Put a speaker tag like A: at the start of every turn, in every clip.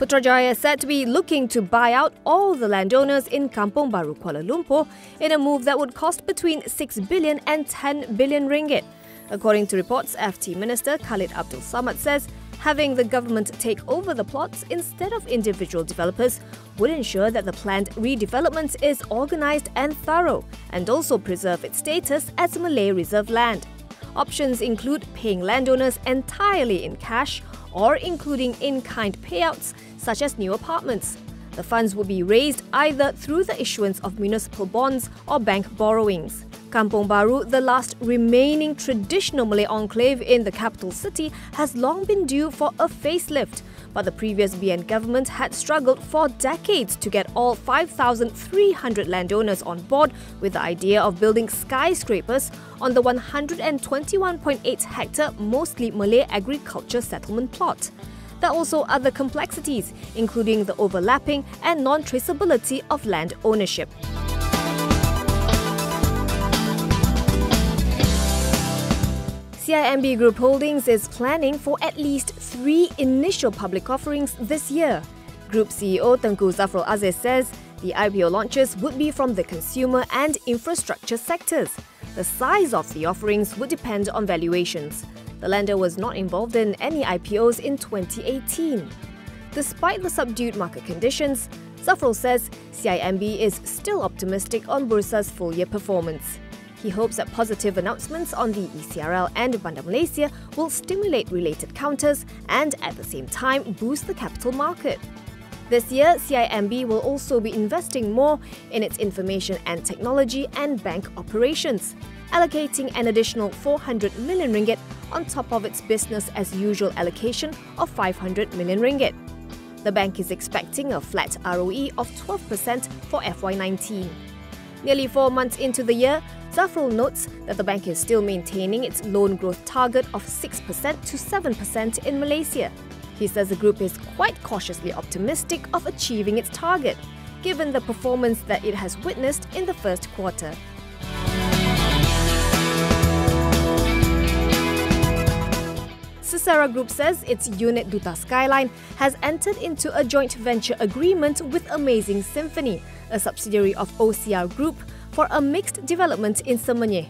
A: Putrajaya said to be looking to buy out all the landowners in Kampung Baru, Kuala Lumpur in a move that would cost between 6 billion and 10 billion ringgit. According to reports, FT Minister Khalid Abdul Samad says having the government take over the plots instead of individual developers would ensure that the planned redevelopment is organised and thorough and also preserve its status as Malay Reserve land. Options include paying landowners entirely in cash or including in-kind payouts such as new apartments. The funds will be raised either through the issuance of municipal bonds or bank borrowings. Kampung Baru, the last remaining traditional Malay enclave in the capital city, has long been due for a facelift, but the previous BN government had struggled for decades to get all 5,300 landowners on board with the idea of building skyscrapers on the 121.8-hectare mostly Malay agriculture settlement plot. There are also other complexities, including the overlapping and non-traceability of land ownership. CIMB Group Holdings is planning for at least 3 initial public offerings this year. Group CEO Tengku Zafrul Aziz says the IPO launches would be from the consumer and infrastructure sectors. The size of the offerings would depend on valuations. The lender was not involved in any IPOs in 2018. Despite the subdued market conditions, Zafrul says CIMB is still optimistic on Bursa's full-year performance. He hopes that positive announcements on the ECRL and Bandar Malaysia will stimulate related counters and at the same time boost the capital market. This year, CIMB will also be investing more in its information and technology and bank operations, allocating an additional 400 million ringgit on top of its business-as-usual allocation of 500 million ringgit. The bank is expecting a flat ROE of 12% for FY19. Nearly 4 months into the year, Zafrul notes that the bank is still maintaining its loan growth target of 6% to 7% in Malaysia. He says the group is quite cautiously optimistic of achieving its target, given the performance that it has witnessed in the first quarter. Sisera Group says its unit Duta Skyline has entered into a joint venture agreement with Amazing Symphony, a subsidiary of OCR Group, for a mixed development in Semenyih.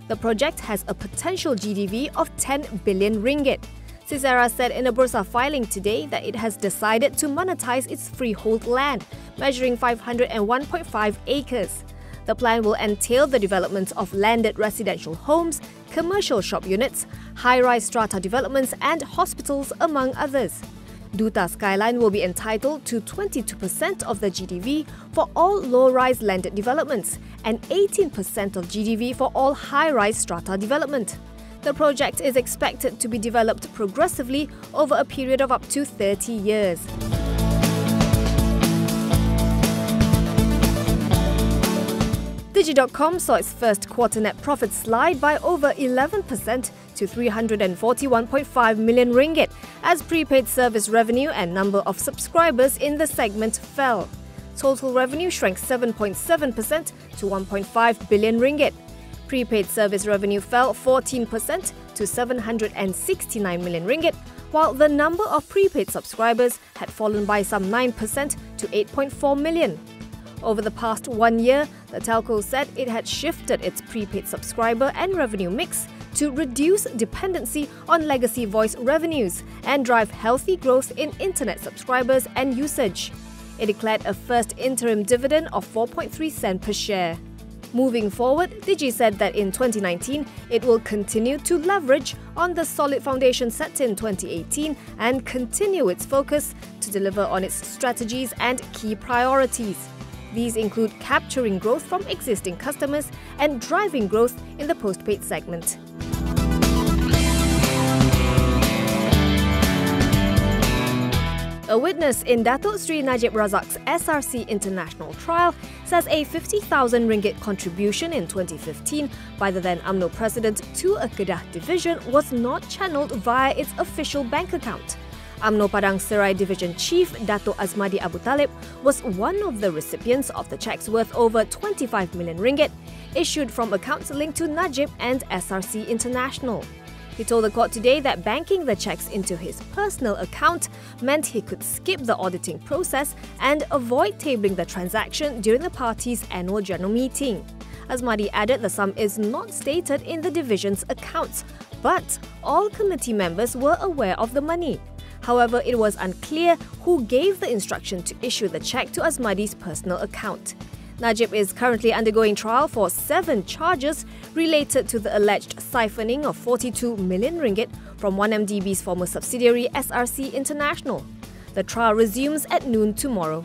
A: The project has a potential GDV of 10 billion ringgit. Sisera said in a Bursa filing today that it has decided to monetize its freehold land, measuring 501.5 acres. The plan will entail the development of landed residential homes, commercial shop units, high-rise strata developments and hospitals, among others. Duta Skyline will be entitled to 22% of the GDV for all low-rise landed developments and 18% of GDV for all high-rise strata development. The project is expected to be developed progressively over a period of up to 30 years. Digi.com saw its first quarter net profit slide by over 11% to 341.5 million ringgit as prepaid service revenue and number of subscribers in the segment fell. Total revenue shrank 7.7% to 1.5 billion ringgit. Prepaid service revenue fell 14% to 769 million ringgit, while the number of prepaid subscribers had fallen by some 9% to 8.4 million. Over the past 1 year, the telco said it had shifted its prepaid subscriber and revenue mix to reduce dependency on legacy voice revenues and drive healthy growth in internet subscribers and usage. It declared a first interim dividend of 4.3 cents per share. Moving forward, Digi said that in 2019, it will continue to leverage on the solid foundation set in 2018 and continue its focus to deliver on its strategies and key priorities. These include capturing growth from existing customers and driving growth in the postpaid segment. A witness in Dato Sri Najib Razak's SRC international trial says a 50,000 ringgit contribution in 2015 by the then UMNO president to a Kedah division was not channelled via its official bank account. UMNO Padang Serai Division Chief Dato Azmadi Abu Talib was one of the recipients of the cheques worth over 25 million ringgit issued from accounts linked to Najib and SRC International. He told the court today that banking the cheques into his personal account meant he could skip the auditing process and avoid tabling the transaction during the party's annual general meeting. Azmadi added the sum is not stated in the division's accounts, but all committee members were aware of the money. However, it was unclear who gave the instruction to issue the cheque to Azmadi's personal account. Najib is currently undergoing trial for 7 charges related to the alleged siphoning of 42 million ringgit from 1MDB's former subsidiary SRC International. The trial resumes at noon tomorrow.